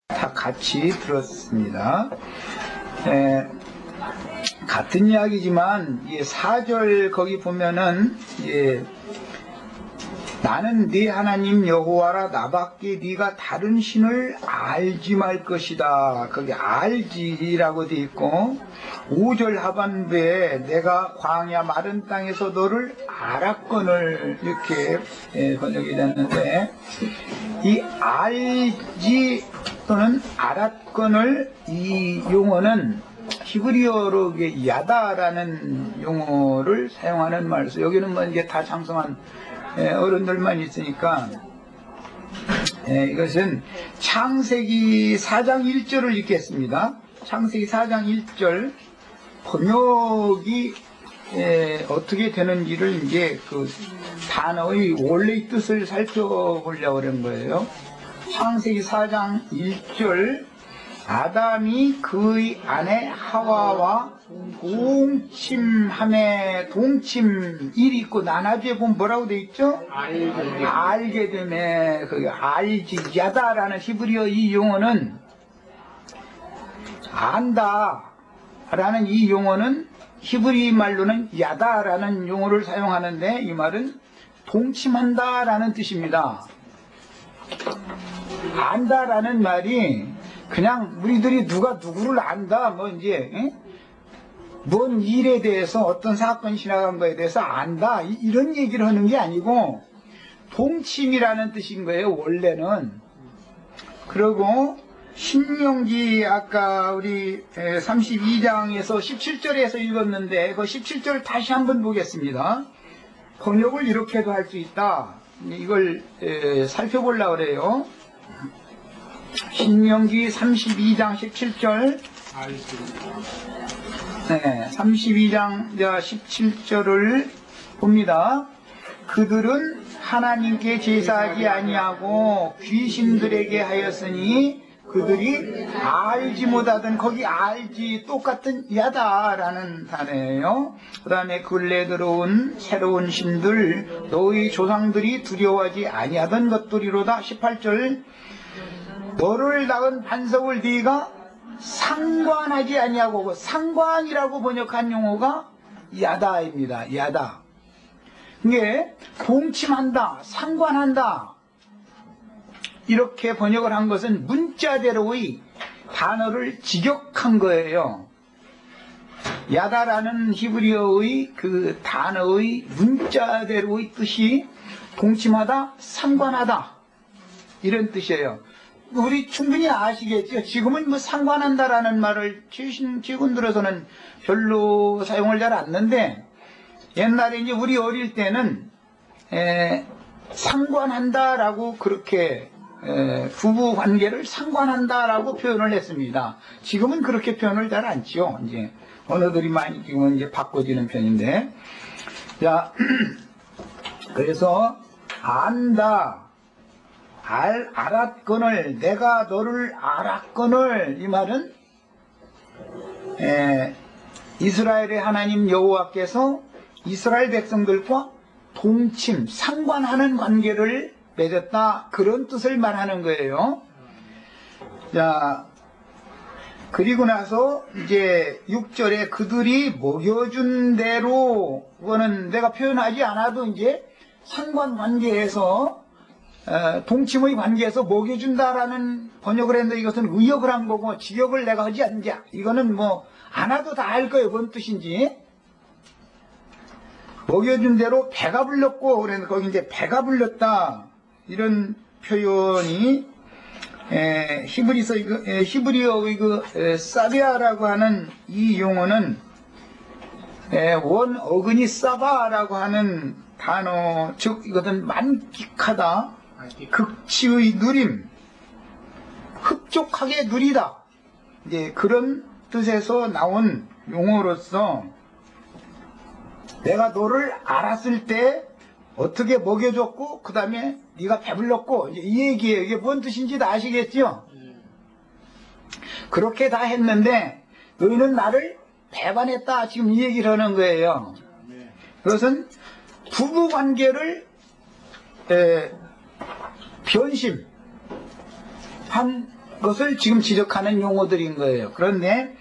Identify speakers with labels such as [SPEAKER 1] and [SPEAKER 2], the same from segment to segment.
[SPEAKER 1] 다 같이 들었습니다. 같은 이야기지만 4절 거기 보면은 나는 네 하나님 여호와라 나밖에 네가 다른 신을 알지 말 것이다. 거기 알지라고 돼 있고 5절 하반부에 내가 광야 마른 땅에서 너를 알았거늘 이렇게 번역이 됐는데 이 알지 또는 알았거늘 이 용어는 히브리어로 야다라는 용어를 사용하는 말이죠. 여기는 뭐 이게 다 장성한 어른들만 있으니까 이것은 창세기 4장 1절을 읽겠습니다. 창세기 4장 1절 번역이 어떻게 되는지를 이제 그 단어의 원래의 뜻을 살펴보려고 그런 거예요. 창세기 4장 1절 아담이 그의 아내 하와와 동침함에 동침 일이 있고 나나주에 보면 뭐라고 돼 있죠? 알게 되네. 그 알지 야다라는 히브리어 이 용어는 안다 라는 이 용어는 히브리 말로는 야다라는 용어를 사용하는데 이 말은 동침한다 라는 뜻입니다. 안다라는 말이 그냥 우리들이 누가 누구를 안다 뭐 이제 뭔 일에 대해서 어떤 사건이 지나간 거에 대해서 안다 이런 얘기를 하는 게 아니고 동침이라는 뜻인 거예요 원래는. 그리고 신명기 아까 우리 32장에서 17절에서 읽었는데 그 17절 다시 한번 보겠습니다. 번역을 이렇게도 할 수 있다. 이걸 살펴보려고 그래요. 신명기 32장 17절 32장 17절을 봅니다. 그들은 하나님께 제사하지 아니하고 귀신들에게 하였으니 그들이 알지 못하던 거기 알지 똑같은 야다라는 단어예요. 그 다음에 근래 들어온 새로운 신들 너희 조상들이 두려워하지 아니하던 것들이로다. 18절 너를 낳은 반석을 네가 상관하지 아니하고 상관이라고 번역한 용어가 야다입니다. 야다. 이게 동침한다, 상관한다 이렇게 번역을 한 것은 문자대로의 단어를 직역한 거예요. 야다라는 히브리어의 그 단어의 문자대로의 뜻이 동침하다, 상관하다 이런 뜻이에요. 우리 충분히 아시겠죠. 지금은 뭐 상관한다라는 말을 최근 들어서는 별로 사용을 잘 않는데 옛날에 이제 우리 어릴 때는 상관한다라고 그렇게 부부 관계를 상관한다라고 표현을 했습니다. 지금은 그렇게 표현을 잘 안 지요. 이제 언어들이 많이 지금은 이제 바꿔지는 편인데 자 그래서 안다. 알았거늘 내가 너를 알았거늘 이 말은 이스라엘의 하나님 여호와께서 이스라엘 백성들과 동침 상관하는 관계를 맺었다 그런 뜻을 말하는 거예요. 자 그리고 나서 이제 6절에 그들이 먹여준 대로 그거는 내가 표현하지 않아도 이제 상관관계에서 동침의 관계에서 먹여준다라는 번역을 했는데 이것은 의역을 한 거고 직역을 내가 하지 않냐 이거는 뭐 안 와도 다 알 거예요. 뭔 뜻인지. 먹여준 대로 배가 불렀고 그래서 거기 이제 배가 불렀다 이런 표현이 히브리어의 그 사비아라고 하는 이 용어는 원 어근이 사바라고 하는 단어 즉 이것은 만끽하다 극치의 누림 흡족하게 누리다 이제 그런 뜻에서 나온 용어로서 내가 너를 알았을 때 어떻게 먹여줬고 그 다음에 네가 배불렀고 이제 이 얘기예요. 이게 뭔 뜻인지 다 아시겠죠? 그렇게 다 했는데 너희는 나를 배반했다 지금 이 얘기를 하는 거예요. 그것은 부부관계를 변심한 것을 지금 지적하는 용어들인 거예요. 그런데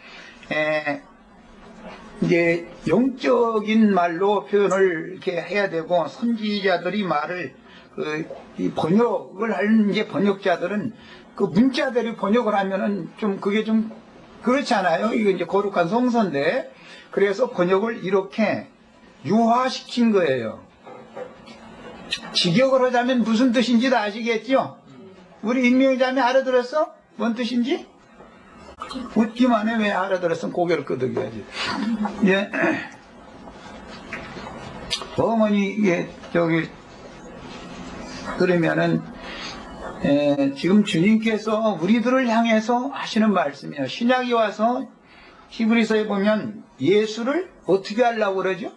[SPEAKER 1] 이제 영적인 말로 표현을 이렇게 해야 되고, 선지자들이 말을 이 번역을 하는 이제 번역자들은 그 문자대로 번역을 하면은 좀 그게 좀 그렇잖아요. 이거 이제 거룩한 성서인데, 그래서 번역을 이렇게 유화시킨 거예요. 직역을 하자면 무슨 뜻인지 다 아시겠죠? 우리 임명자매 알아들었어? 뭔 뜻인지? 웃기만 해. 왜 알아들었으면 고개를 끄덕여야지. 예. 어머니, 이게, 그러면은, 지금 주님께서 우리들을 향해서 하시는 말씀이에요. 신약이 와서 히브리서에 보면 예수를 어떻게 하려고 그러죠?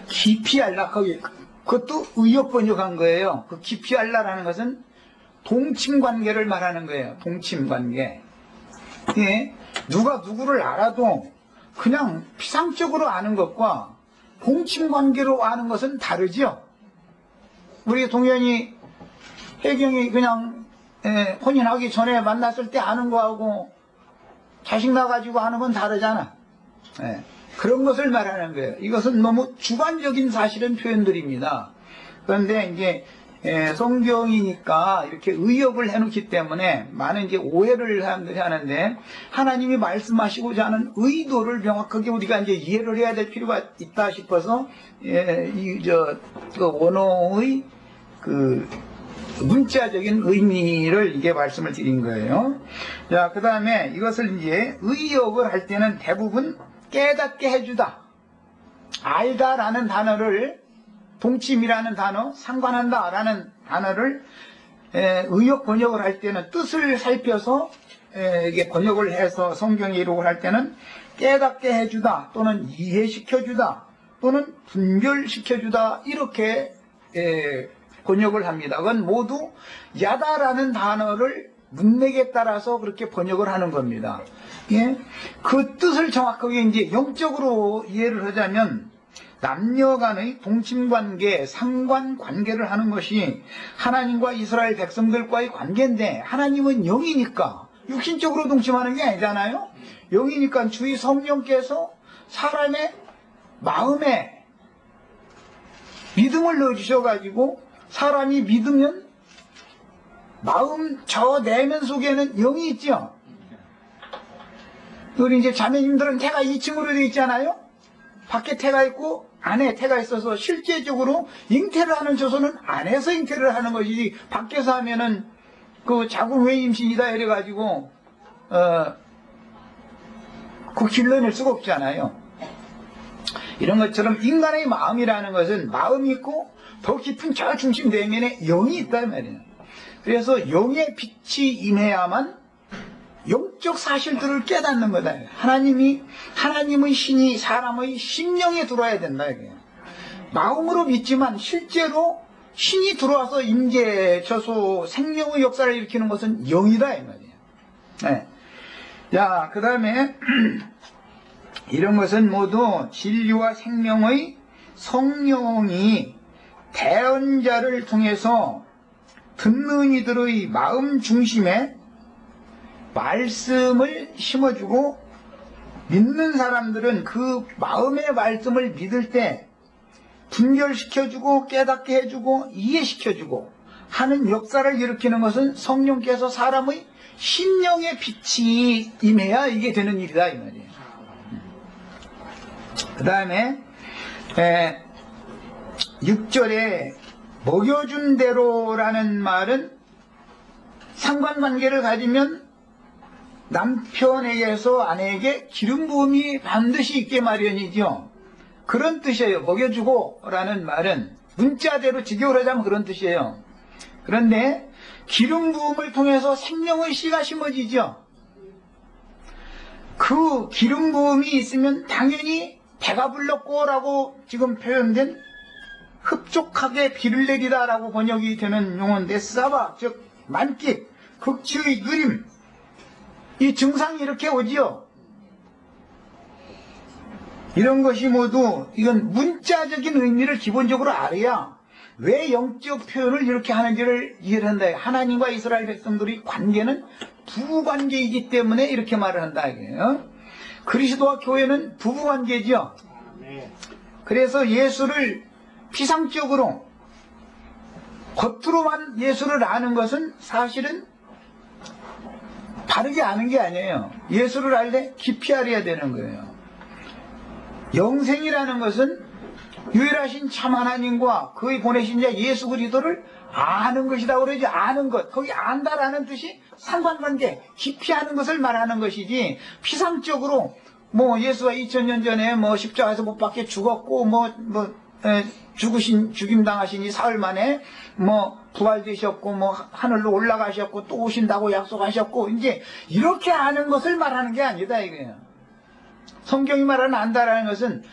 [SPEAKER 1] 깊이 하려. 그것도 의역 번역한 거예요. 그 깊이 하려라는 것은 동침 관계를 말하는 거예요. 동침 관계. 예, 누가 누구를 알아도 그냥 피상적으로 아는 것과 동침 관계로 아는 것은 다르죠. 우리 동현이 혜경이 그냥 혼인하기 전에 만났을 때 아는 거하고 자식 나가지고 아는 건 다르잖아. 그런 것을 말하는 거예요. 이것은 너무 주관적인 사실은 표현들입니다. 그런데 이제 성경이니까 이렇게 의역을 해놓기 때문에 많은 이제 오해를 사람들이 하는데, 하나님이 말씀하시고자 하는 의도를 명확하게 우리가 이제 이해를 해야 될 필요가 있다 싶어서 그 원어의 그 문자적인 의미를 이게 말씀을 드린 거예요. 자, 그 다음에 이것을 이제 의역을 할 때는 대부분 깨닫게 해주다, 알다라는 단어를, 동침이라는 단어, 상관한다라는 단어를 의역 번역을 할 때는 뜻을 살펴서 이게 번역을 해서 성경에 이록을 할 때는 깨닫게 해주다, 또는 이해시켜주다, 또는 분별시켜주다, 이렇게 번역을 합니다. 그건 모두 야다라는 단어를 문맥에 따라서 그렇게 번역을 하는 겁니다. 예? 그 뜻을 정확하게 이제 영적으로 이해를 하자면, 남녀 간의 동침관계, 상관관계를 하는 것이 하나님과 이스라엘 백성들과의 관계인데, 하나님은 영이니까 육신적으로 동침하는 게 아니잖아요. 영이니까 주의 성령께서 사람의 마음에 믿음을 넣어주셔가지고, 사람이 믿으면 마음 저 내면 속에는 영이 있죠. 우리 이제 자매님들은 태가 2층으로 되어 있잖아요. 밖에 태가 있고 안에 태가 있어서 실제적으로 잉태를 하는 조소는 안에서 잉태를 하는 것이지, 밖에서 하면은 그 자궁외 임신이다 이래가지고 그 길러낼 수가 없잖아요. 이런 것처럼 인간의 마음이라는 것은 마음이 있고 더 깊은 저 중심 내면에 영이 있단 말이에요. 그래서 영의 빛이 임해야만 영적 사실들을 깨닫는 거다. 하나님의 신이 사람의 심령에 들어와야 된다. 이게. 마음으로 믿지만 실제로 신이 들어와서 임재, 처소, 생명의 역사를 일으키는 것은 영이다. 이 말이에요. 네. 자, 그 다음에 이런 것은 모두 진리와 생명의 성령이 대언자를 통해서 듣는 이들의 마음 중심에 말씀을 심어주고, 믿는 사람들은 그 마음의 말씀을 믿을 때 분별시켜주고 깨닫게 해주고 이해시켜주고 하는 역사를 일으키는 것은 성령께서 사람의 심령의 빛이 임해야 이게 되는 일이다 이 말이에요. 그 다음에 6절에 먹여준 대로라는 말은 상관관계를 가지면 남편에게서 아내에게 기름 부음이 반드시 있게 마련이죠. 그런 뜻이에요. 먹여주고 라는 말은 문자대로 직역을 하자면 그런 뜻이에요. 그런데 기름 부음을 통해서 생명의 씨가 심어지죠. 그 기름 부음이 있으면 당연히 배가 불렀고 라고 지금 표현된 흡족하게 비를 내리다 라고 번역이 되는 용어인데, 사바 즉 만끽, 극치의 누림, 이 증상이 이렇게 오지요. 이런 것이 모두 이건 문자적인 의미를 기본적으로 알아야 왜 영적 표현을 이렇게 하는지를 이해를 한다. 하나님과 이스라엘 백성들의 관계는 부부관계이기 때문에 이렇게 말을 한다. 이게요. 그리스도와 교회는 부부관계죠. 그래서 예수를 피상적으로 겉으로만 예수를 아는 것은 사실은 바르게 아는 게 아니에요. 예수를 알되 깊이 알아야 되는 거예요. 영생이라는 것은 유일하신 참 하나님과 그의 보내신 자 예수 그리스도를 아는 것이다 그러지. 아는 것, 거기 안다라는 뜻이 상관관계, 깊이 아는 것을 말하는 것이지, 피상적으로 뭐 예수가 2000년 전에 뭐 십자가에서 못 박혀 죽었고 죽임당하시니 사흘 만에 뭐 부활되셨고 뭐 하늘로 올라가셨고 또 오신다고 약속하셨고, 이제 이렇게 아는 것을 말하는 게 아니다 이거예요. 성경이 말하는 안다라는 것은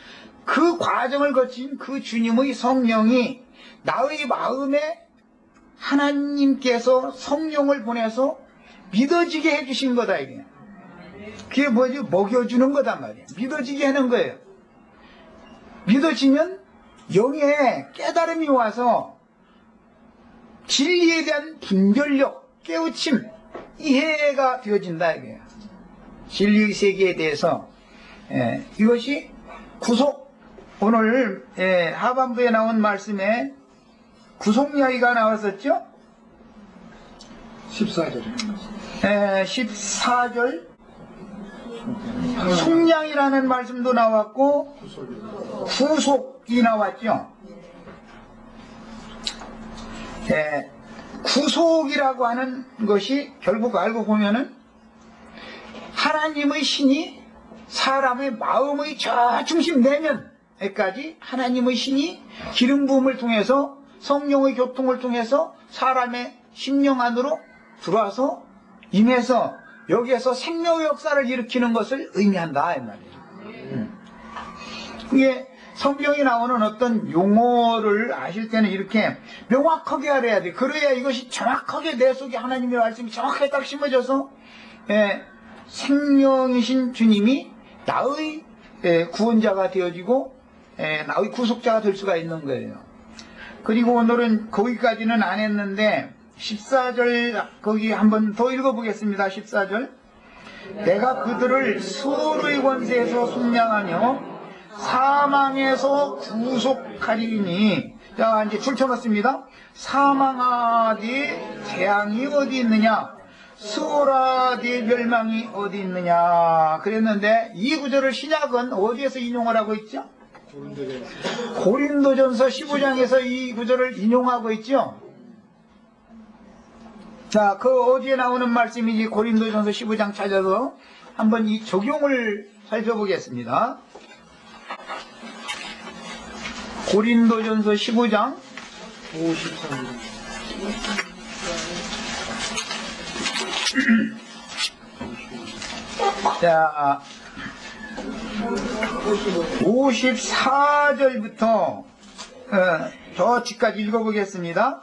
[SPEAKER 1] 그 과정을 거친 그 주님의 성령이 나의 마음에 하나님께서 성령을 보내서 믿어지게 해주신 거다 이게. 그게 뭐지? 먹여주는 거단 말이에요. 믿어지게 하는 거예요. 믿어지면 영에 깨달음이 와서 진리에 대한 분별력, 깨우침, 이해가 되어진다 이거예요. 진리의 세계에 대해서. 이것이 구속. 오늘 하반부에 나온 말씀에 구속 이야기가 나왔었죠?
[SPEAKER 2] 14절.
[SPEAKER 1] 14절 속량이라는 말씀도 나왔고 구속이 나왔죠. 구속이라고 하는 것이 결국 알고 보면은 하나님의 신이 사람의 마음의 저 중심 내면에까지 하나님의 신이 기름 부음을 통해서 성령의 교통을 통해서 사람의 심령 안으로 들어와서 임해서 여기에서 생명의 역사를 일으키는 것을 의미한다 이 말이에요. 이게 성경에 나오는 어떤 용어를 아실 때는 이렇게 명확하게 알아야 돼. 그래야 이것이 정확하게 내 속에 하나님의 말씀이 정확하게 딱 심어져서 생명이신 주님이 나의 구원자가 되어지고 나의 구속자가 될 수가 있는 거예요. 그리고 오늘은 거기까지는 안 했는데 14절 거기 한번 더 읽어보겠습니다. 14절 내가 그들을 수르의 권세에서 속량하며 사망에서 구속하리니. 자, 이제 줄쳐놨습니다. 사망하디 재앙이 어디 있느냐, 수월하디 멸망이 어디 있느냐 그랬는데, 이 구절을 신약은 어디에서 인용을 하고 있죠? 고린도전서 15장에서 이 구절을 인용하고 있죠. 자, 그 어디에 나오는 말씀인지 고린도전서 15장 찾아서 한번 이 적용을 살펴보겠습니다. 고린도전서 15장
[SPEAKER 2] 53절.
[SPEAKER 1] 자, 54절부터 저 뒤까지 읽어보겠습니다.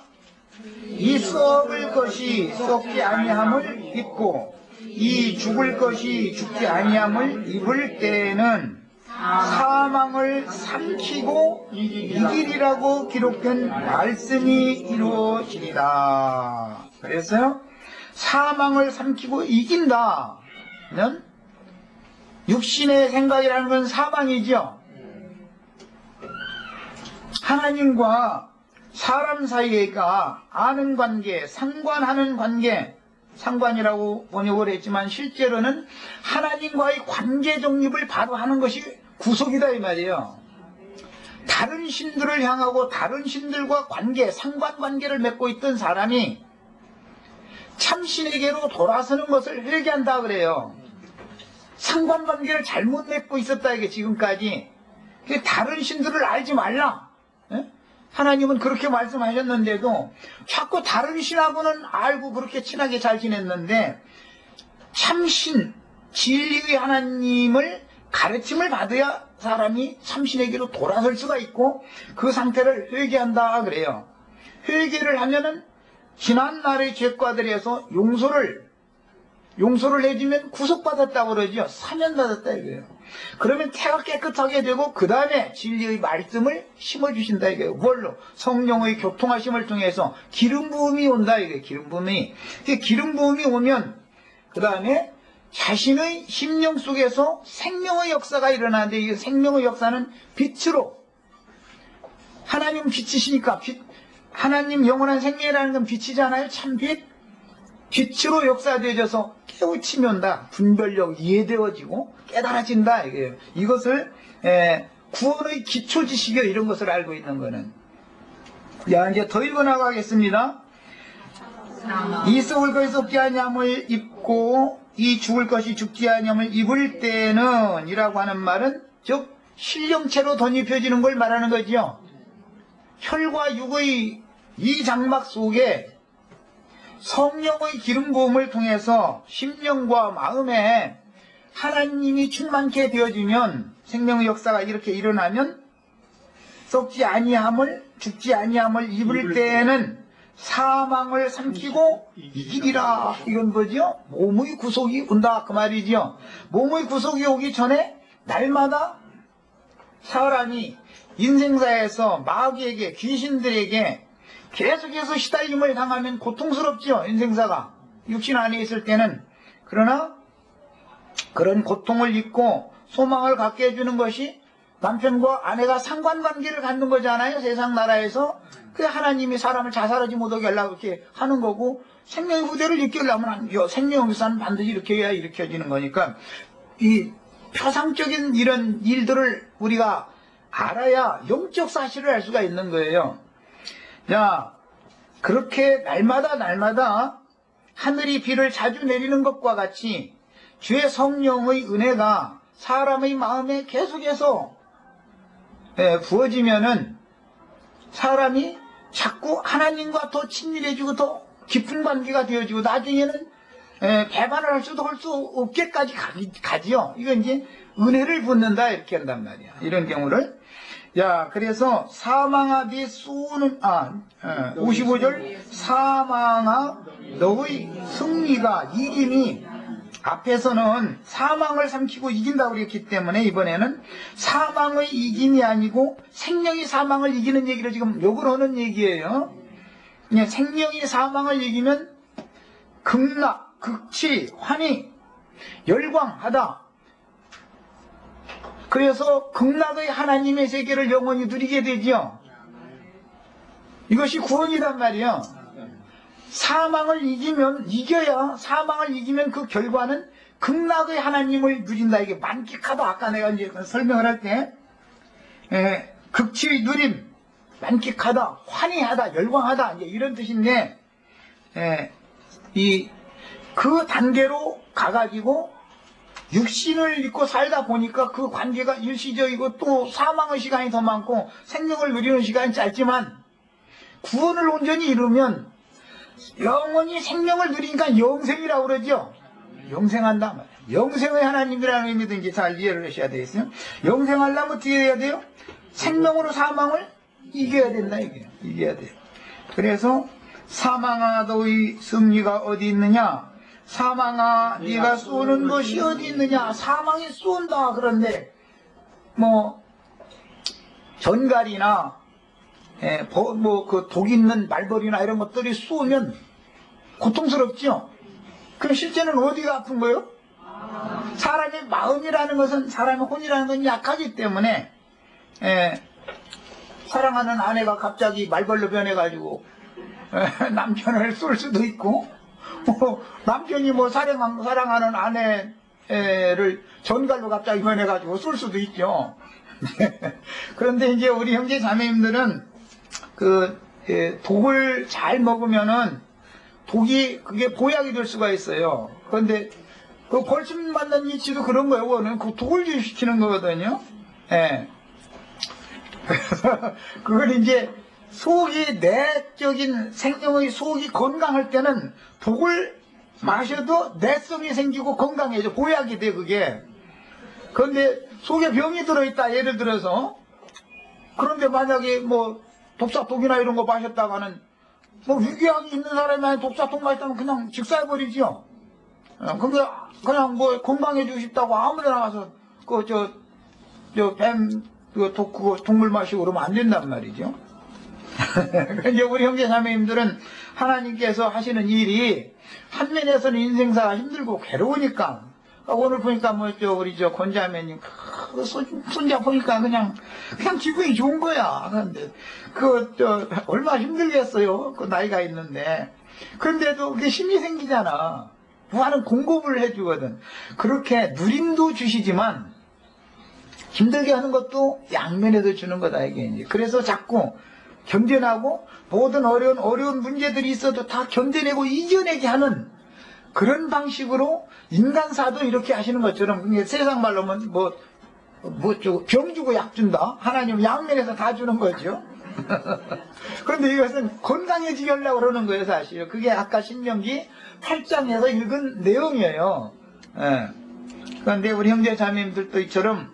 [SPEAKER 1] 이 썩을 것이 썩지 아니함을 입고 이 죽을 것이 죽지 아니함을 입을 때에는 사망을 삼키고 이기리라고 기록된 말씀이 이루어지리라. 그래서요, 사망을 삼키고 이긴다는 육신의 생각이라는 건 사망이죠. 하나님과 사람 사이가 아는 관계, 상관하는 관계, 상관이라고 번역을 했지만 실제로는 하나님과의 관계 정립을 바로 하는 것이 구속이다 이 말이에요. 다른 신들을 향하고 다른 신들과 관계, 상관관계를 맺고 있던 사람이 참신에게로 돌아서는 것을 회개한다 그래요. 상관관계를 잘못 맺고 있었다 이게 지금까지. 다른 신들을 알지 말라. 하나님은 그렇게 말씀하셨는데도 자꾸 다른 신하고는 알고 그렇게 친하게 잘 지냈는데, 참신, 진리의 하나님을 가르침을 받아야 사람이 참신에게로 돌아설 수가 있고 그 상태를 회개한다 그래요. 회개를 하면은 지난날의 죄과들에서 용서를 해주면 구속받았다고 그러죠. 사면받았다 이거예요. 그러면 태가 깨끗하게 되고 그 다음에 진리의 말씀을 심어주신다 이거예요. 뭘로? 성령의 교통하심을 통해서 기름 부음이 온다 이거예요. 기름 부음이. 기름 부음이 오면 그 다음에 자신의 심령 속에서 생명의 역사가 일어나는데 이 생명의 역사는 빛으로 하나님 빛이시니까 하나님 영원한 생명이라는 건 빛이잖아요. 참 빛. 빛으로 역사되어져서 깨우침이 온다. 분별력 이해되어지고 깨달아진다. 이게요. 이것을 구원의 기초 지식이요. 이런 것을 알고 있는 거는. 자, 이제 더 읽어나가겠습니다. 이 썩을 것이 썩지 아니함을 입고 이 죽을 것이 죽지 아니함을 입을 때는 이라고 하는 말은 즉 신령체로 덧입혀지는 걸 말하는 거지요. 혈과 육의 이 장막 속에 성령의 기름 부음을 통해서 심령과 마음에 하나님이 충만케 되어지면 생명의 역사가 이렇게 일어나면 썩지 아니함을 죽지 아니함을 입을 때에는 사망을 삼키고 이기리라. 이건 뭐죠? 몸의 구속이 온다 그 말이죠. 몸의 구속이 오기 전에 날마다 사람이 인생사에서 마귀에게 귀신들에게 계속해서 시달림을 당하면 고통스럽죠. 인생사가 육신 안에 있을 때는. 그러나 그런 고통을 잊고 소망을 갖게 해주는 것이 남편과 아내가 상관관계를 갖는 거잖아요. 세상 나라에서. 그 하나님이 사람을 자살하지 못하게 하려고 이렇게 하는 거고 생명의 후대를 이끌려면 생명의 역사는 반드시 이렇게 해야 일으켜지는 거니까 이 표상적인 이런 일들을 우리가 알아야 영적 사실을 알 수가 있는 거예요. 자, 그렇게 날마다 하늘이 비를 자주 내리는 것과 같이 주의 성령의 은혜가 사람의 마음에 계속해서 부어지면은 사람이 자꾸 하나님과 더 친밀해지고 더 깊은 관계가 되어지고 나중에는 배반을 할 수도 할 수 없게까지 가지요. 이거 이제 은혜를 붓는다 이렇게 한단 말이야. 이런 경우를. 자, 그래서 사망아 네 쏘는 55절 사망아 너의 승리가 이김이 앞에서는 사망을 삼키고 이긴다고 그랬기 때문에 이번에는 사망의 이김이 아니고 생명이 사망을 이기는 얘기를 지금 욕을 하는 얘기예요. 그냥 생명이 사망을 이기면 극락, 극치, 환희, 열광하다. 그래서 극락의 하나님의 세계를 영원히 누리게 되죠. 이것이 구원이란 말이에요. 사망을 이겨야 사망을 이기면 그 결과는 극락의 하나님을 누린다. 이게 만끽하다. 아까 내가 이제 설명을 할 때 극치의 누림, 만끽하다, 환희하다, 열광하다 이제 이런 뜻인데 그 단계로 가가지고 육신을 믿고 살다 보니까 그 관계가 일시적이고 또 사망의 시간이 더 많고 생명을 누리는 시간이 짧지만 구원을 온전히 이루면 영원히 생명을 누리니까 영생이라고 그러죠. 영생한다 말이야. 영생의 하나님이라는 의미도 이제 잘 이해를 하셔야 되겠어요. 영생하려면 어떻게 해야 돼요? 생명으로 사망을 이겨야 된다 이게. 이겨야 돼요. 그래서 사망아 너의 승리가 어디 있느냐? 사망아 네가 쏘는 것이 어디 있느냐? 사망이 쏜다. 그런데 뭐 전갈이나 그 독 있는 말벌이나 이런 것들이 쏘면 고통스럽죠. 그럼 실제는 어디가 아픈 거예요? 사람의 마음이라는 것은 사람의 혼이라는 건 약하기 때문에 사랑하는 아내가 갑자기 말벌로 변해가지고 남편을 쏠 수도 있고 남편이 뭐 사랑하는 아내를 전갈로 갑자기 변해가지고 쏠 수도 있죠. 그런데 이제 우리 형제 자매님들은 독을 잘 먹으면은 독이 그게 보약이 될 수가 있어요. 그런데 그 벌침 맞는 위치도 그런 거예요. 그거는 그 독을 유입시키는 거거든요. 그래서 그걸 이제 속이 내적인 생명의 속이 건강할 때는 독을 마셔도 내성이 생기고 건강해져. 보약이 돼 그게. 그런데 속에 병이 들어있다 예를 들어서 그런데 만약에 뭐 독사독이나 이런 거 마셨다가는 뭐 위궤양이 있는 사람이 독사독 마셨다면 그냥 직사해버리죠. 그냥 뭐 건강해지고 싶다고 아무데나 가서 그거 동물 마시고 그러면 안 된단 말이죠. 이제 우리 형제 자매님들은 하나님께서 하시는 일이 한 면에서는 인생사가 힘들고 괴로우니까 오늘 보니까 우리 권자매님 손자 보니까 그냥 기분이 좋은 거야. 그런데 얼마나 힘들겠어요. 그 나이가 있는데. 그런데도 그게 힘이 생기잖아. 무한한 공급을 해주거든. 그렇게 누림도 주시지만 힘들게 하는 것도 양면에도 주는 거다 이게 이제. 그래서 자꾸 견뎌내고 모든 어려운 문제들이 있어도 다 견뎌내고 이겨내게 하는 그런 방식으로 인간사도 이렇게 하시는 것처럼 세상 말로 하면 병 주고 약 준다. 하나님 양면에서 다 주는 거죠. 그런데 이것은 건강해지게 하려고 그러는 거예요, 사실. 그게 아까 신명기 8장에서 읽은 내용이에요. 예. 그런데 우리 형제 자매님들도 이처럼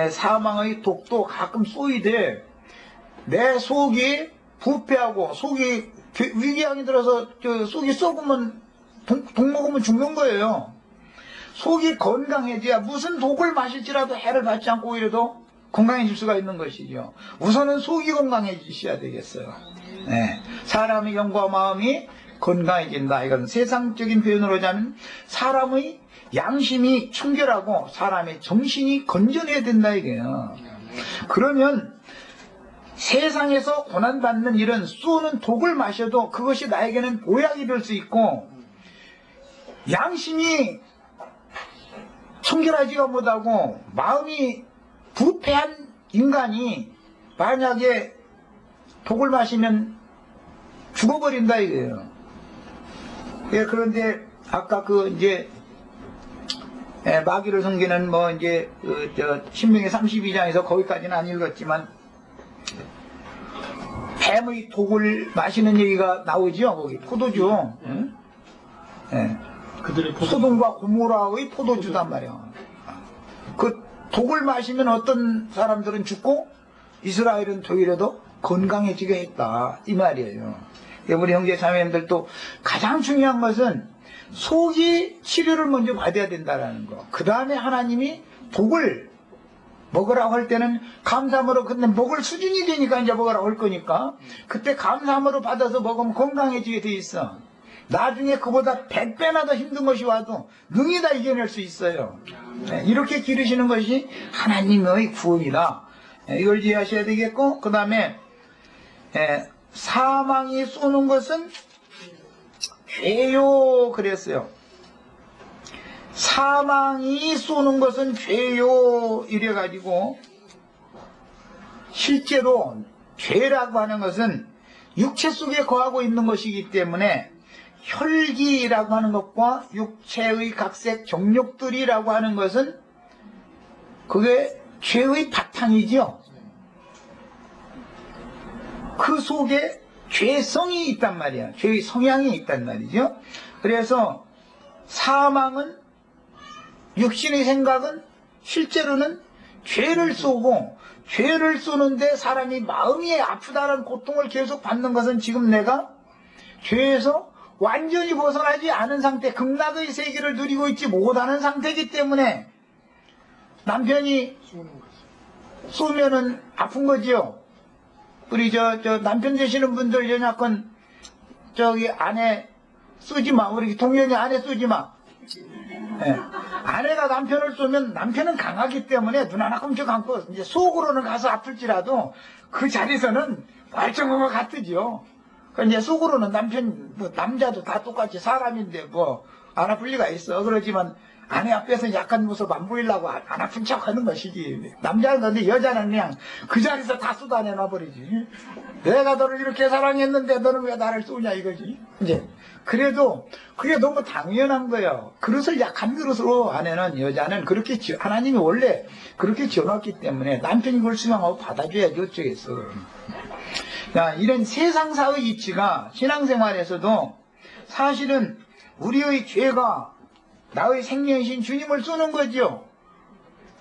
[SPEAKER 1] 사망의 독도 가끔 쏘이되 내 속이 부패하고 속이 위궤양이 들어서 속이 썩으면 독 먹으면 죽는 거예요. 속이 건강해져야 무슨 독을 마실지라도 해를 받지 않고 오히려 건강해질 수가 있는 것이죠. 우선은 속이 건강해지셔야 되겠어요. 네. 사람의 영과 마음이 건강해진다. 이건 세상적인 표현으로 하자면 사람의 양심이 청결하고 사람의 정신이 건전해야 된다 이게요. 그러면 세상에서 고난받는 이런 쏘는 독을 마셔도 그것이 나에게는 보약이 될 수 있고 양심이 청결하지가 못하고 마음이 부패한 인간이 만약에 독을 마시면 죽어버린다 이거예요. 예, 그런데 아까 마귀를 섬기는 신명기 32장에서 거기까지는 안 읽었지만 뱀의 독을 마시는 얘기가 나오죠. 거기 포도주. 응? 예.
[SPEAKER 2] 그들의
[SPEAKER 1] 소돔과 고모라의 포도주단 말이야. 그 독을 마시면 어떤 사람들은 죽고 이스라엘은 오히려도 건강해지게 했다 이 말이에요. 우리 형제 자매님들도 가장 중요한 것은 속이 치료를 먼저 받아야 된다는 거. 그 다음에 하나님이 독을 먹으라고 할 때는 감사함으로, 근데 먹을 수준이 되니까 이제 먹으라고 할 거니까 그때 감사함으로 받아서 먹으면 건강해지게 돼 있어. 나중에 그보다 100배나 더 힘든 것이 와도 능히 다 이겨낼 수 있어요. 이렇게 기르시는 것이 하나님의 구원이다. 이걸 이해하셔야 되겠고, 그 다음에 사망이 쏘는 것은 죄요 그랬어요. 사망이 쏘는 것은 죄요 이래가지고 실제로 죄라고 하는 것은 육체 속에 거하고 있는 것이기 때문에 혈기라고 하는 것과 육체의 각색 정욕들이라고 하는 것은 그게 죄의 바탕이죠. 그 속에 죄성이 있단 말이야. 죄의 성향이 있단 말이죠. 그래서 사망은, 육신의 생각은 실제로는 죄를 쏘고, 죄를 쏘는데 사람이 마음이 아프다는 고통을 계속 받는 것은 지금 내가 죄에서 완전히 벗어나지 않은 상태, 극락의 세계를 누리고 있지 못하는 상태이기 때문에 남편이 쏘면은 아픈 거지요. 우리 남편 되시는 분들 연약한 아내 쏘지 마. 우리 동년이 아내 쏘지 마. 네. 아내가 남편을 쏘면 남편은 강하기 때문에 눈 하나 끔찍 감고 이제 속으로는 가서 아플지라도 그 자리에서는 멀쩡한 것 같으지요. 그러니까 이제 속으로는 남자도 다 똑같이 사람인데 안 아플 리가 있어. 그렇지만 아내 앞에서 약간 모습 안 보이려고 안 아픈 척 하는 것이지. 남자는 그런데 여자는 그냥 그 자리에서 다 쏟아내놔 버리지. 내가 너를 이렇게 사랑했는데 너는 왜 나를 쏘냐 이거지. 이제 그래도 그게 너무 당연한 거예요. 그릇을 약한 그릇으로 아내는, 여자는 그렇게 하나님이 원래 그렇게 지어놨기 때문에 남편이 그걸 수용하고 받아줘야지 어쩌겠어. 자, 이런 세상사의 이치가 신앙생활에서도 사실은 우리의 죄가 나의 생명이신 주님을 쏘는 거죠.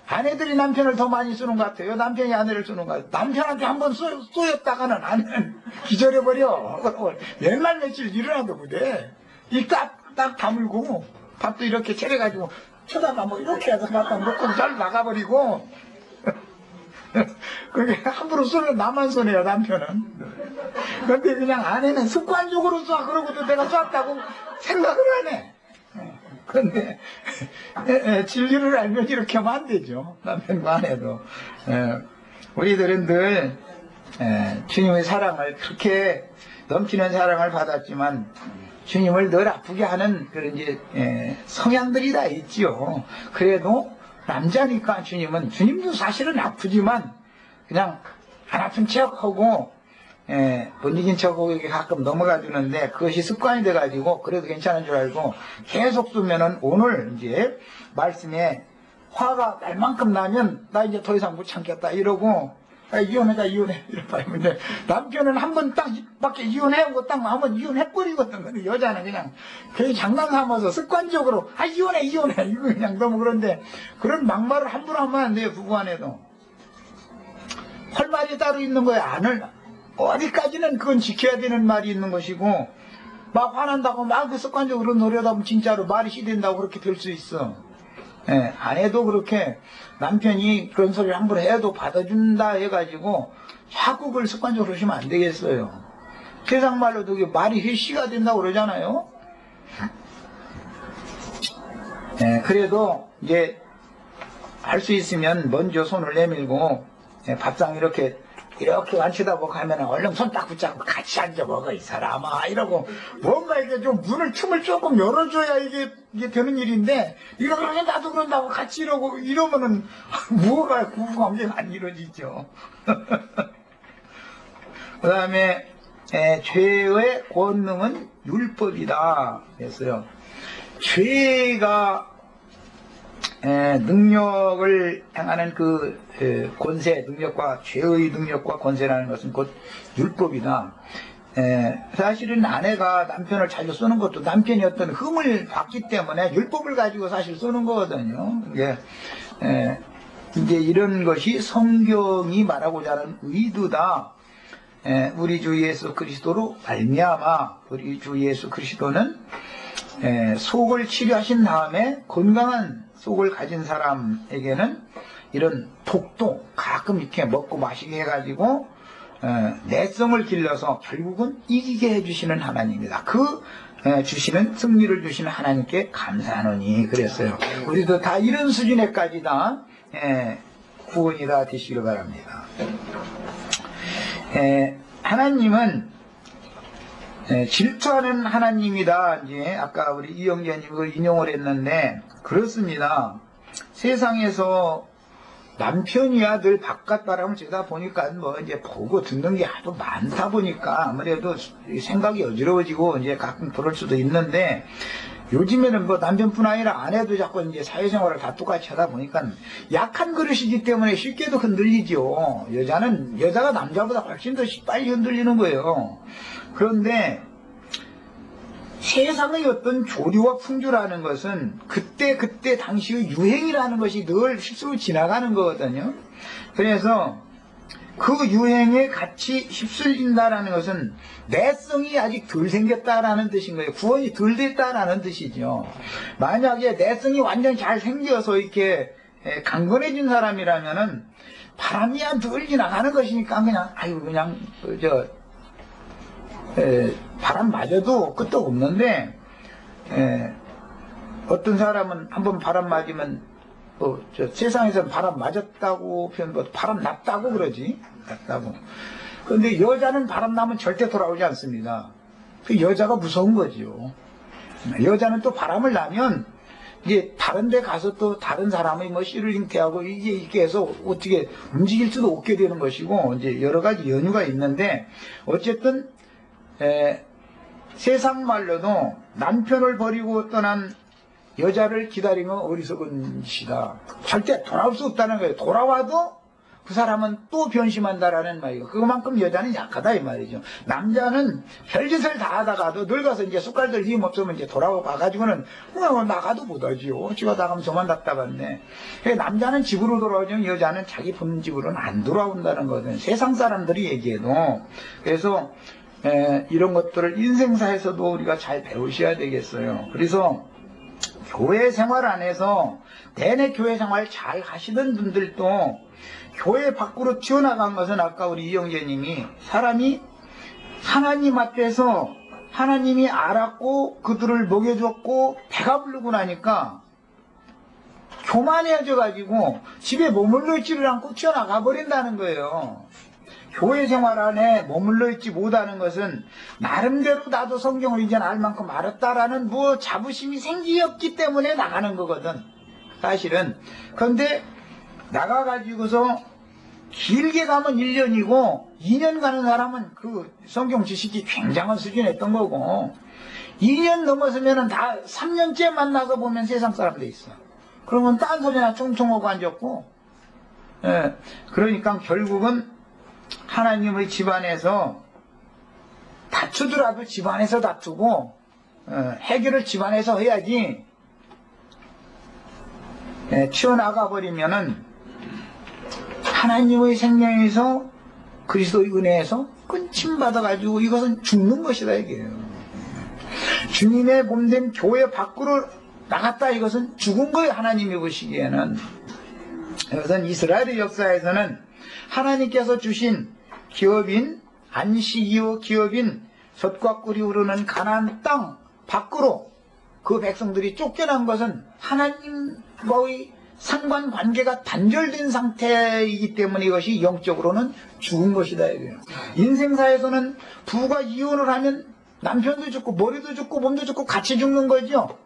[SPEAKER 1] 아내들이 남편을 더 많이 쏘는 것 같아요. 남편이 아내를 쏘는 것 같아요. 남편한테 한번 쏘였다가는 아내는 기절해버려. 옛날 며칠 일어나도 그래. 이 딱 다물고 밥도 이렇게 차려가지고 쳐다봐 뭐 이렇게 해서 갖다 놓고 잘 나가버리고 그게 함부로 쏘면 나만 쏘네요, 남편은. 근데 그냥 아내는 습관적으로 쏴. 그러고도 내가 쐈다고 생각을 안 해. 그런데 진리를 알면 이렇게 하면 안 되죠. 남편과 아내도. 우리들은 늘 주님의 사랑을 그렇게 넘치는 사랑을 받았지만 주님을 늘 아프게 하는 그런 이제 성향들이 다 있지요. 그래도 남자니까 주님도 사실은 아프지만 그냥 안 아픈 척하고 못 이긴 척하고 이렇게 가끔 넘어가 주는데 그것이 습관이 돼가지고 그래도 괜찮은 줄 알고 계속 쓰면은 오늘 이제 말씀에 화가 날 만큼 나면 나 이제 더 이상 못 참겠다 이러고 이혼하자 이혼해 이러고 하는데 남편은 한 번 딱 밖에 이혼해하고 딱 한번 이혼해버리거든. 근데 여자는 그냥 괜히 장난 삼아서 습관적으로 이혼해 이거 그냥 너무 그런데 그런 막말을 함부로 하면 안 돼요. 부부간에도 할 말이 따로 있는 거예요. 어디까지는 그건 지켜야 되는 말이 있는 것이고 막 화난다고 막 그 습관적으로 노려다 보면 진짜로 말이 시된다고 그렇게 될 수 있어. 아내도 그렇게 남편이 그런 소리를 함부로 해도 받아준다 해가지고 자꾸 그걸 습관적으로 하시면 안 되겠어요. 세상 말로도 말이 회씨가 된다고 그러잖아요. 그래도 이제 할 수 있으면 먼저 손을 내밀고 밥상 이렇게 앉히다 보고 하면 얼른 손 딱 붙잡고 같이 앉아 먹어 이 사람아 이러고 뭔가 이게 좀 틈을 조금 열어줘야 이게 되는 일인데 이거 그러면 나도 그런다고 같이 이러면은 뭐가 부부관계가 안 이루어지죠. 그 다음에 죄의 권능은 율법이다 그랬어요. 죄가 능력을 행하는 그 권세, 능력과 죄의 능력과 권세라는 것은 곧 율법이다. 사실은 아내가 남편을 자주 쏘는 것도 남편이 어떤 흠을 봤기 때문에 율법을 가지고 사실 쏘는 거거든요. 이제 이런 것이 성경이 말하고자 하는 의도다. 우리 주 예수 그리스도로 말미암아 우리 주 예수 그리스도는 속을 치료하신 다음에 건강한 속을 가진 사람에게는 이런 독도 가끔 이렇게 먹고 마시게 해가지고 내성을 길러서 결국은 이기게 해주시는 하나님입니다. 주시는 승리를 주시는 하나님께 감사하노니 그랬어요. 우리도 다 이런 수준에까지 다 구원이 다 되시길 바랍니다. 하나님은 질투하는 하나님이다. 이제 아까 우리 이영재님 그걸 인용을 했는데 그렇습니다. 세상에서 남편이야 늘 바깥 바람을 쐬다 보니까 뭐 이제 보고 듣는 게 하도 많다 보니까 아무래도 생각이 어지러워지고 이제 가끔 그럴 수도 있는데 요즘에는 뭐 남편뿐 아니라 아내도 자꾸 이제 사회생활을 다 똑같이 하다 보니까 약한 그릇이기 때문에 쉽게도 흔들리죠. 여자가 남자보다 훨씬 더 빨리 흔들리는 거예요. 그런데 세상의 어떤 조류와 풍조라는 것은 그때 당시의 유행이라는 것이 늘 휩쓸고 지나가는 거거든요. 그래서 그 유행에 같이 휩쓸린다라는 것은 내성이 아직 덜 생겼다라는 뜻인 거예요. 구원이 덜 됐다라는 뜻이죠. 만약에 내성이 완전 잘 생겨서 이렇게 강건해진 사람이라면은 바람이 안 덜 지나가는 것이니까 그냥 바람 맞아도 끄떡 없는데 어떤 사람은 한번 바람 맞으면 세상에서 바람 맞았다고 표현보다 바람 났다고 그러지. 났다고. 그런데 여자는 바람 나면 절대 돌아오지 않습니다. 그 여자가 무서운 거지요. 여자는 또 바람을 나면 이제 다른 데 가서 또 다른 사람의 뭐 씨를 잉태하고 이게 해서 어떻게 움직일 수도 없게 되는 것이고 이제 여러 가지 연유가 있는데 어쨌든 세상 말로도 남편을 버리고 떠난 여자를 기다리면 어리석은 짓이다. 절대 돌아올 수 없다는 거예요. 돌아와도 그 사람은 또 변심한다라는 말이에요. 그만큼 여자는 약하다 이 말이죠. 남자는 별짓을 다 하다가도 늙어서 이제 숟갈들 힘 없으면 이제 돌아와가지고는 나가도 못하지요. 집에 나가면 저만 답답한데. 남자는 집으로 돌아오지만 여자는 자기 본 집으로는 안 돌아온다는 거거든요. 세상 사람들이 얘기해도. 그래서 이런 것들을 인생사에서도 우리가 잘 배우셔야 되겠어요. 그래서 교회 생활 안에서 내내 교회 생활 잘 하시던 분들도 교회 밖으로 튀어나간 것은 아까 우리 이영재님이 사람이 하나님 앞에서 하나님이 알았고 그들을 먹여줬고 배가 부르고 나니까 교만해져 가지고 집에 머물러 있지를 않고 튀어나가 버린다는 거예요. 교회 생활 안에 머물러 있지 못하는 것은 나름대로 나도 성경을 이제 알 만큼 알았다라는 뭐 자부심이 생기었기 때문에 나가는 거거든 사실은. 그런데 나가가지고서 길게 가면 1년이고 2년 가는 사람은 그 성경 지식이 굉장한 수준에 있던 거고 2년 넘어서면은 다 3년째 만나서 보면 세상 사람 돼 있어. 그러면 딴 소리나 총총하고 앉았고, 예, 그러니까 결국은 하나님의 집안에서 다투더라도 집안에서 다투고 해결을 집안에서 해야지. 튀어나가 버리면은 하나님의 생명에서 그리스도의 은혜에서 끊침받아가지고 이것은 죽는 것이다 이게요. 주님의 몸된 교회 밖으로 나갔다 이것은 죽은 거예요. 하나님이 보시기에는. 이것은 이스라엘의 역사에서는 하나님께서 주신 기업인 안식이요 기업인 젖과 꿀이 흐르는 가나안 땅 밖으로 그 백성들이 쫓겨난 것은 하나님과의 상관관계가 단절된 상태이기 때문에 이것이 영적으로는 죽은 것이다 이거예요. 인생사에서는 부부가 이혼을 하면 남편도 죽고 머리도 죽고 몸도 죽고 같이 죽는 거죠.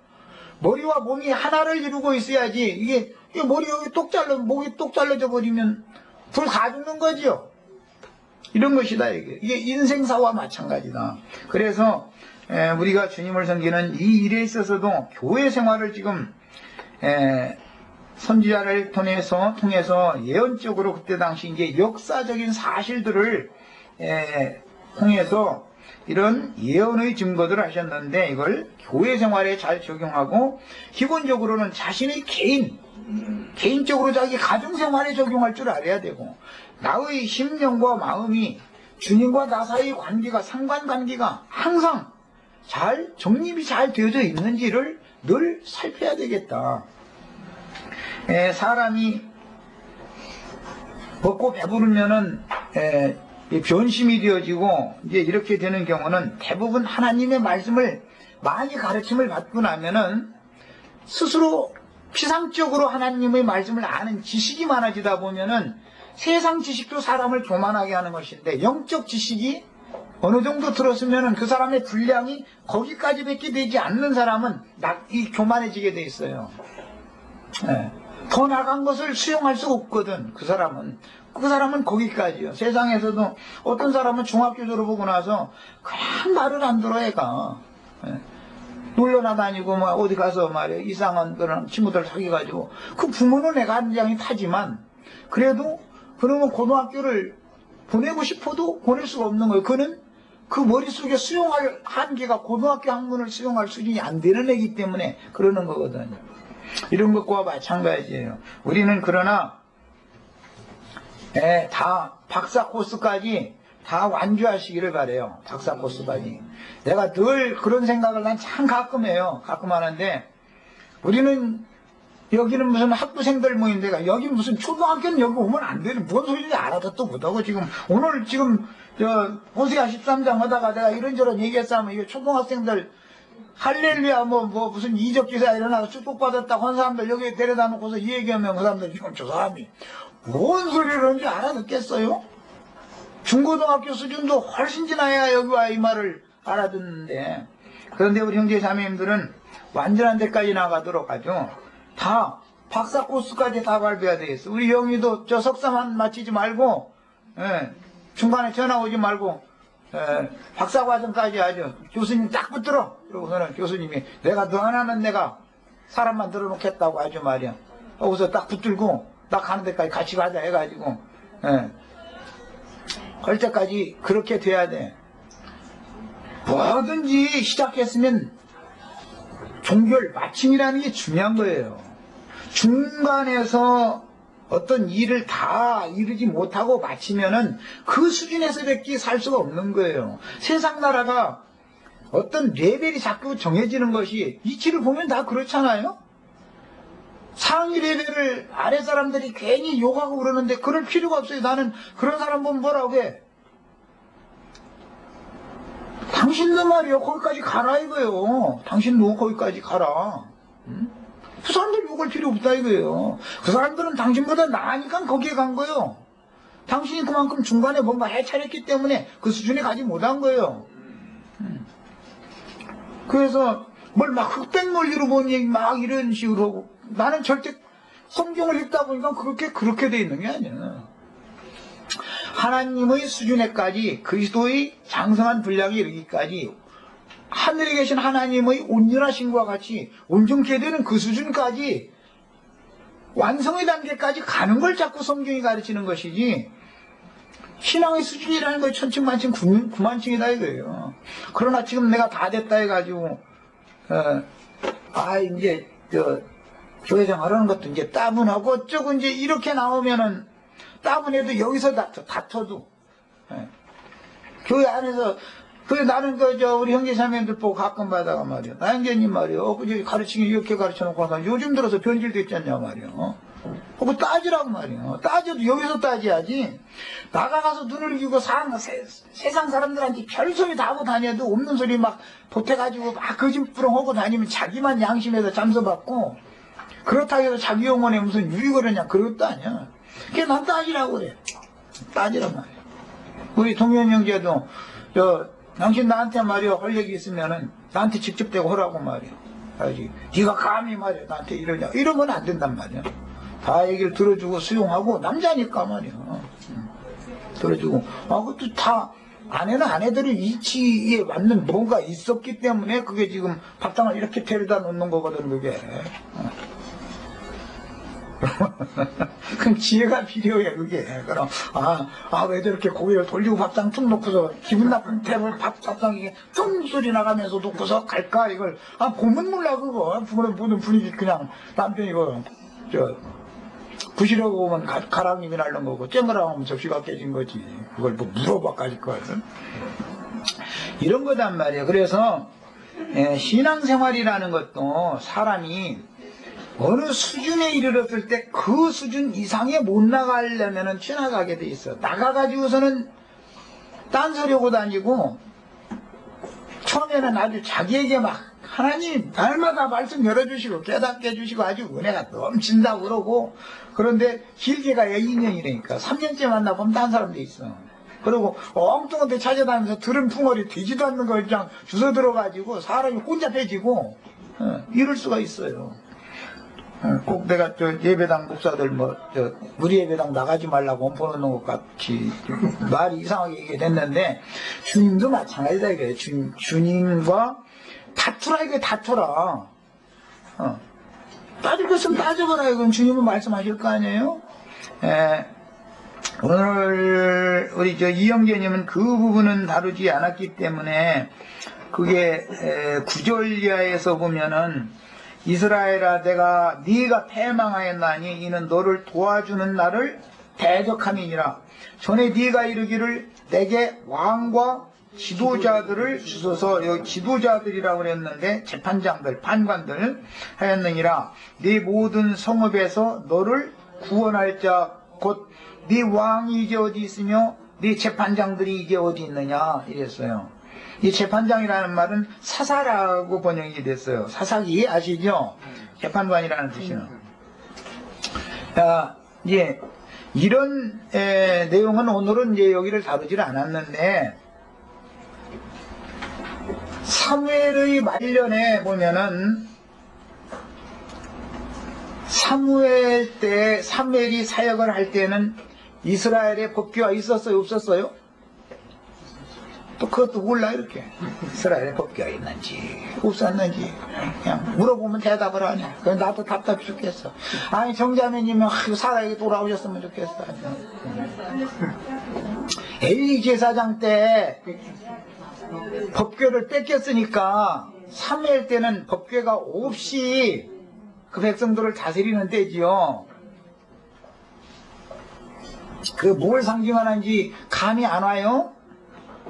[SPEAKER 1] 머리와 몸이 하나를 이루고 있어야지. 이게 머리 여기 똑 잘라 목이 똑 잘라져 버리면 불 다 죽는 거죠. 이런 것이다 이게 인생사와 마찬가지다. 그래서 우리가 주님을 섬기는 이 일에 있어서도 교회 생활을 지금 선지자를 통해서 예언적으로 그때 당시 이제 역사적인 사실들을 통해서 이런 예언의 증거들을 하셨는데 이걸 교회 생활에 잘 적용하고 기본적으로는 자신의 개인적으로 자기 가정 생활에 적용할 줄 알아야 되고 나의 심령과 마음이 주님과 나 사이의 관계가 상관관계가 항상 잘 정립이 잘 되어져 있는지를 늘 살펴야 되겠다. 사람이 먹고 배부르면은 변심이 되어지고 이제 이렇게 되는 경우는 대부분 하나님의 말씀을 많이 가르침을 받고 나면은 스스로 피상적으로 하나님의 말씀을 아는 지식이 많아지다 보면은 세상 지식도 사람을 교만하게 하는 것인데 영적 지식이 어느 정도 들었으면은 그 사람의 분량이 거기까지밖에 되지 않는 사람은 교만해지게 돼 있어요. 더 나간 것을 수용할 수가 없거든. 그 사람은 거기까지요. 세상에서도 어떤 사람은 중학교 졸업하고 나서 그냥 말을 안 들어 애가. 놀러나 다니고 막 어디 가서 말이야 이상한 그런 친구들 사귀어가지고 그 부모는 애가 한 장이 타지만 그래도 그러면 고등학교를 보내고 싶어도 보낼 수가 없는 거예요. 그는 그 머릿속에 수용할 한계가 고등학교 학문을 수용할 수준이 안 되는 애기 때문에 그러는 거거든요. 이런 것과 마찬가지예요. 우리는 그러나 다 박사 코스까지 다 완주하시기를 바래요. 박사 코스까지. 내가 늘 그런 생각을 난 참 가끔 해요. 가끔 하는데 우리는 여기는 무슨 학부생들 모임인데 여기 무슨 초등학교는 여기 오면 안 되는 뭔 소리인지 알아듣도 못하고 오늘 호세아 13장 하다가 내가 이런저런 얘기했으면 이게 초등학생들 할렐루야 무슨 이적 기사 일어나서 축복받았다고 한 사람들 여기 데려다 놓고서 이 얘기하면 그 사람들 지금 저 사람이 뭔 소리를 하는지 알아듣겠어요? 중고등학교 수준도 훨씬 지나야 여기 와 이 말을 알아듣는데 그런데 우리 형제 자매님들은 완전한 데까지 나가도록 하죠. 다 박사 코스까지 다 밟아야 되겠어. 우리 영희도 저 석사만 마치지 말고 중간에 전화 오지 말고 박사 과정까지 하죠. 교수님 딱 붙들어. 그러고서는 교수님이 내가 너 하나는 내가 사람만 들어놓겠다고 하죠 말이야. 거기서 딱 붙들고 나 가는 데까지 같이 가자 해가지고 할 때까지 그렇게 돼야 돼. 뭐든지 시작했으면 종결 마침이라는 게 중요한 거예요. 중간에서 어떤 일을 다 이루지 못하고 마치면은 그 수준에서밖에 살 수가 없는 거예요. 세상 나라가 어떤 레벨이 자꾸 정해지는 것이 이치를 보면 다 그렇잖아요. 상위 레벨을 아래 사람들이 괜히 욕하고 그러는데 그럴 필요가 없어요. 나는 그런 사람 보면 뭐라고 해? 당신도 말이요 거기까지 가라 이거예요. 당신도 거기까지 가라. 응? 그 사람들 욕할 필요 없다 이거예요. 그 사람들은 당신보다 나으니까 거기에 간 거예요. 당신이 그만큼 중간에 뭔가 해차렸기 때문에 그 수준에 가지 못한 거예요. 그래서 뭘 막 흑백 논리로 본 얘기 막 이런 식으로 하고 나는 절대 성경을 읽다 보니까 그렇게 돼 있는 게 아니야. 하나님의 수준에까지 그리스도의 장성한 분량에 이르기까지 하늘에 계신 하나님의 온전하심과 같이 온전케 되는 그 수준까지 완성의 단계까지 가는 걸 자꾸 성경이 가르치는 것이지 신앙의 수준이라는 거 천층만층 구만층이다 이거예요. 그러나 지금 내가 다 됐다 해가지고 이제 교회 생활하는 것도 이제 따분하고 어쩌고 이제 이렇게 나오면은 따분해도 여기서 다퉈도 교회 안에서 나는 우리 형제자매들 보고 가끔 받아가 말이야. 나 형제님 말이야. 그 가르치기 이렇게 가르쳐놓고 요즘 들어서 변질됐잖냐 말이야. 그거 따지라고 말이야. 따져도 여기서 따져야지. 나가가서 눈을 기고 세상 사람들한테 별소리 다 하고 다녀도 없는 소리 막 보태가지고 막 거짓부렁하고 다니면 자기만 양심에서 잠서받고 그렇다고 해서 자기 영혼에 무슨 유익을 하냐 그것도 아니야. 그게 난 따지라고 그래. 따지란 말이야. 우리 동현 형제도 당신 나한테 말이야 할 얘기 있으면은 나한테 직접 대고 하라고 말이야. 알지? 네가 감히 말이야 나한테 이러냐 이러면 안 된단 말이야. 다 얘기를 들어주고 수용하고 남자니까 말이야. 들어주고 그것도 다 아내는 아내들의 이치에 맞는 뭔가 있었기 때문에 그게 지금 밥상을 이렇게 데려다 놓는 거거든 그게. 그럼 지혜가 필요해 그게. 그럼 왜 저렇게 고개를 돌리고 밥상 툭 놓고서 기분 나쁜 탭을 밥상에 퉁 소리 나가면서 놓고서 갈까 이걸 보면 몰라 그거. 보는 분위기 그냥 남편이 부시려고 오면 가랑잎이 날른 거고 쨍그랑 하면 접시가 깨진 거지. 그걸 뭐 물어봐까지 걸. 이런 거단 말이에요. 그래서 신앙생활이라는 것도 사람이 어느 수준에 이르렀을 때 그 수준 이상에 못 나가려면 지나가게 돼 있어. 나가가지고서는 딴소리하고 다니고 처음에는 아주 자기에게 막 하나님 날마다 말씀 열어주시고 깨닫게 해주시고 아주 은혜가 넘친다고 그러고 그런데 길게 가야 2년이라니까 3년째 만나보면 딴 사람도 있어. 그리고 엉뚱한 데 찾아다니면서 들은 풍월이 되지도 않는 걸 그냥 주워 들어가지고 사람이 혼자 빼지고 이럴 수가 있어요. 꼭 내가 예배당 목사들 우리 예배당 나가지 말라고 엄포 놓는 것 같이 말이 이상하게 얘기했는데 주님도 마찬가지다 이거예요. 주님과 다투라 이게 다투라. 따질 것 있으면 따져봐라 이건 주님은 말씀하실 거 아니에요. 오늘 우리 이영재님은 그 부분은 다루지 않았기 때문에 그게 9절 이하에서 보면은 이스라엘아 네가 패망하였나니 이는 너를 도와주는 나를 대적함이니라. 전에 네가 이르기를 내게 왕과 지도자들을 주소서. 여기 지도자들이라고 그랬는데 재판장들 판관들 하였느니라. 네 모든 성읍에서 너를 구원할 자 곧 네 왕이 이제 어디 있으며 네 재판장들이 이제 어디 있느냐 이랬어요. 이 재판장이라는 말은 사사라고 번역이 됐어요. 사사기 아시죠? 재판관이라는 뜻이요. 이제 이런 내용은 오늘은 이제 여기를 다루지를 않았는데 사무엘의 말년에 보면은 사무엘이 사역을 할 때는 이스라엘의 법규가 있었어요, 없었어요? 또 그것도 몰라 이렇게 이스라엘의 법규가 있는지 없었는지 그냥 물어보면 대답을 하냐. 그래 나도 답답해 죽겠어. 아니 정자매님은 살아있게 돌아오셨으면 좋겠어. 엘리 제사장 때 법궤를 뺏겼으니까 사무엘 때는 법궤가 없이 그 백성들을 다스리는 때지요. 그 뭘 상징하는지 감이 안 와요?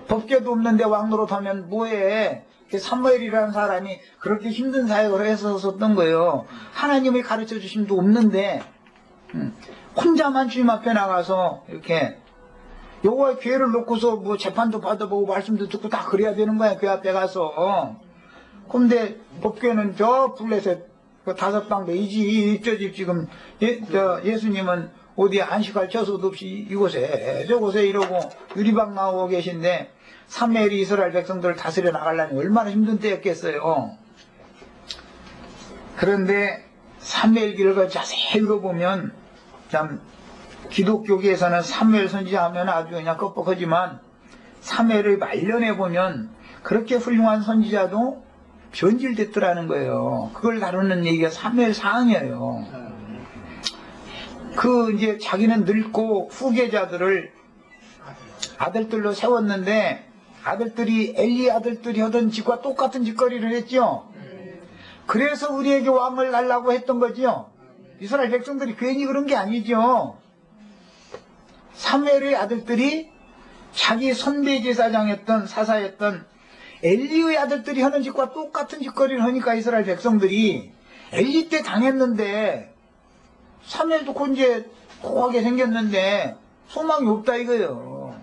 [SPEAKER 1] 법궤도 없는데 왕노릇하면 뭐해? 사무엘이라는 사람이 그렇게 힘든 사역을 했었던 거예요. 하나님의 가르쳐 주심도 없는데 혼자만 주님 앞에 나가서 이렇게 여호와의 기회를 놓고서 뭐 재판도 받아보고 말씀도 듣고 다 그래야 되는 거야. 그 앞에 가서. 근데 법궤는 저 블레셋 그 5방 내지 저 집 지금 예수님은 어디에 안식할 처소도 없이 이곳에 저곳에 이러고 유리방 나오고 계신데 사무엘이 이스라엘 백성들을 다스려 나가려니 얼마나 힘든 때였겠어요. 그런데 사무엘기를 자세히 읽어보면 참 기독교계에서는 사무엘 선지자 하면 아주 그냥 껍벅하지만 사무엘의 말년에 보면 그렇게 훌륭한 선지자도 변질됐더라는 거예요. 그걸 다루는 얘기가 사무엘 사항이에요. 이제 자기는 늙고 후계자들을 아들들로 세웠는데 아들들이 엘리 아들들이 하던 짓과 똑같은 짓거리를 했죠. 그래서 우리에게 왕을 달라고 했던 거죠. 이스라엘 백성들이 괜히 그런 게 아니죠. 사무엘의 아들들이 자기 선대제사장이었던 사사였던 엘리의 아들들이 하는 짓과 똑같은 짓거리를 하니까 이스라엘 백성들이 엘리 때 당했는데 사무엘도 이제 고하게 생겼는데 소망이 없다 이거예요.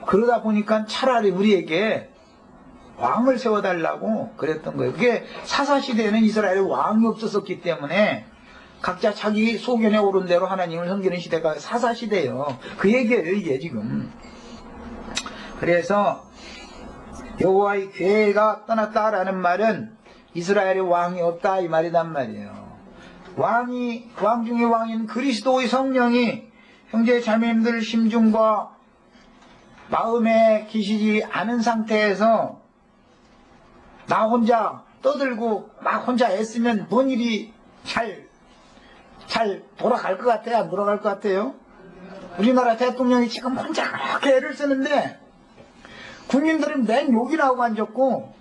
[SPEAKER 1] 그러다 보니까 차라리 우리에게 왕을 세워달라고 그랬던 거예요. 그게 사사시대에는 이스라엘에 왕이 없었기 때문에 각자 자기 소견에 오른 대로 하나님을 섬기는 시대가 사사시대예요. 그 얘기예요 이게 지금. 그래서 여호와의 괴가 떠났다라는 말은 이스라엘에 왕이 없다 이 말이란 말이에요. 왕 중의 왕인 그리스도의 성령이 형제 자매님들 심중과 마음에 계시지 않은 상태에서 나 혼자 떠들고 막 혼자 애쓰면 뭔 일이 잘 돌아갈 것 같아요? 안 돌아갈 것 같아요? 우리나라 대통령이 지금 혼자 그렇게 애를 쓰는데 국민들은 맨 욕이나 하고 앉았고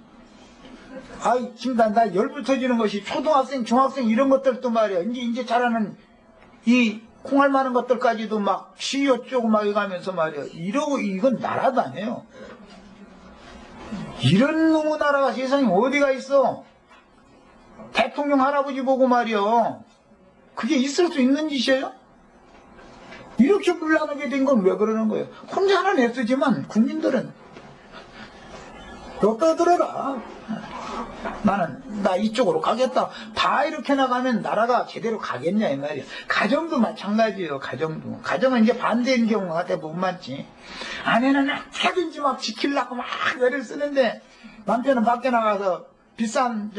[SPEAKER 1] 지금 나 열불 터지는 것이 초등학생, 중학생 이런 것들도 말이야. 이제 자라는 이 콩알 많은 것들까지도 막 시위 어쩌고 막 이가면서 말이야. 이러고 이건 나라도 아니에요. 이런 놈의 나라가 세상에 어디가 있어? 대통령 할아버지 보고 말이야. 그게 있을 수 있는 짓이에요? 이렇게 불안하게 된 건 왜 그러는 거예요? 혼자는 애쓰지만 국민들은 너 떠들어라. 나 이쪽으로 가겠다. 다 이렇게 나가면 나라가 제대로 가겠냐 이 말이야. 가정도 마찬가지예요. 가정은 이제 반대인 경우가 대부분 많지. 아내는 어떻게든지 막 지키려고 막 애를 쓰는데 남편은 밖에 나가서 비싼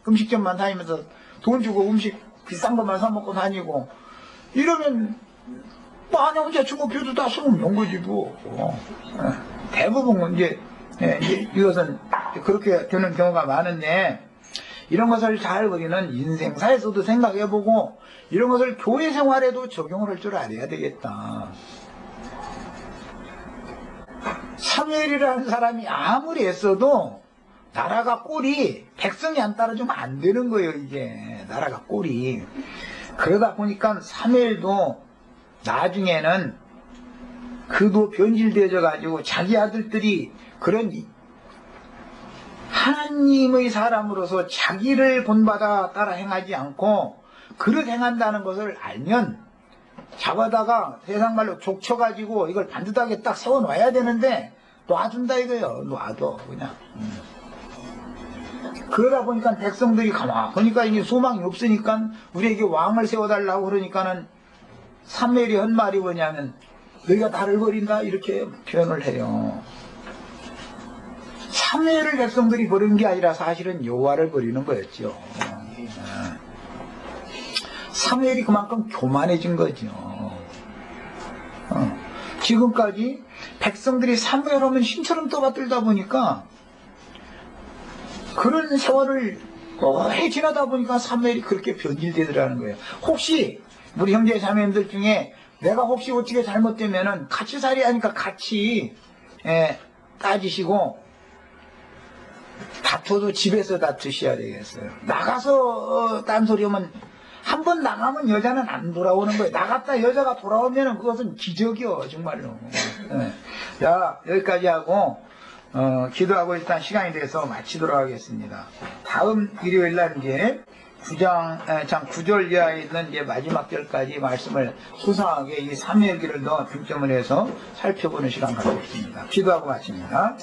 [SPEAKER 1] 음식점만 다니면서 돈 주고 음식 비싼 것만 사 먹고 다니고 이러면 뭐 아내 혼자 주고표도 다 소문난 거지 뭐. 대부분 이제 이것은 그렇게 되는 경우가 많은데 이런 것을 잘 우리는 인생사에서도 생각해보고 이런 것을 교회 생활에도 적용을 할 줄 알아야 되겠다. 사무엘이라는 사람이 아무리 애써도 나라가 꼴이 백성이 안 따라주면 안 되는 거예요. 이게 나라가 꼴이. 그러다 보니까 사무엘도 나중에는 그도 변질되어 가지고 자기 아들들이 그런 하나님의 사람으로서 자기를 본받아 따라 행하지 않고 그릇 행한다는 것을 알면 잡아다가 세상 말로 족쳐가지고 이걸 반듯하게 딱 세워놔야 되는데 놔준다 이거예요. 놔둬 그냥. 그러다 보니까 백성들이 보니까 이게 소망이 없으니까 우리에게 왕을 세워달라고 그러니까는 사무엘이 한 말이 뭐냐면 너희가 나를 버린다 이렇게 표현을 해요. 사무엘을 백성들이 버린 게 아니라 사실은 여호와를 버리는 거였죠. 사무엘이 그만큼 교만해진 거죠. 지금까지 백성들이 사무엘 하면 신처럼 떠받들다 보니까 그런 세월을 오래 지나다 보니까 사무엘이 그렇게 변질되더라는 거예요. 혹시 우리 형제 자매님들 중에 내가 혹시 어떻게 잘못되면은 같이 살이 하니까 같이 따지시고 다투도 집에서 다투셔야 되겠어요. 나가서 딴소리 하면 한 번 나가면 여자는 안 돌아오는 거예요. 나갔다 여자가 돌아오면은 그것은 기적이요 정말로. 자 여기까지 하고 기도하고 일단 시간이 돼서 마치도록 하겠습니다. 다음 일요일 날 이제 9절 이하에 있는 이제 마지막 절까지 말씀을 소상하게 이 삼일기를 더 중점을 해서 살펴보는 시간 갖겠습니다. 기도하고 마칩니다.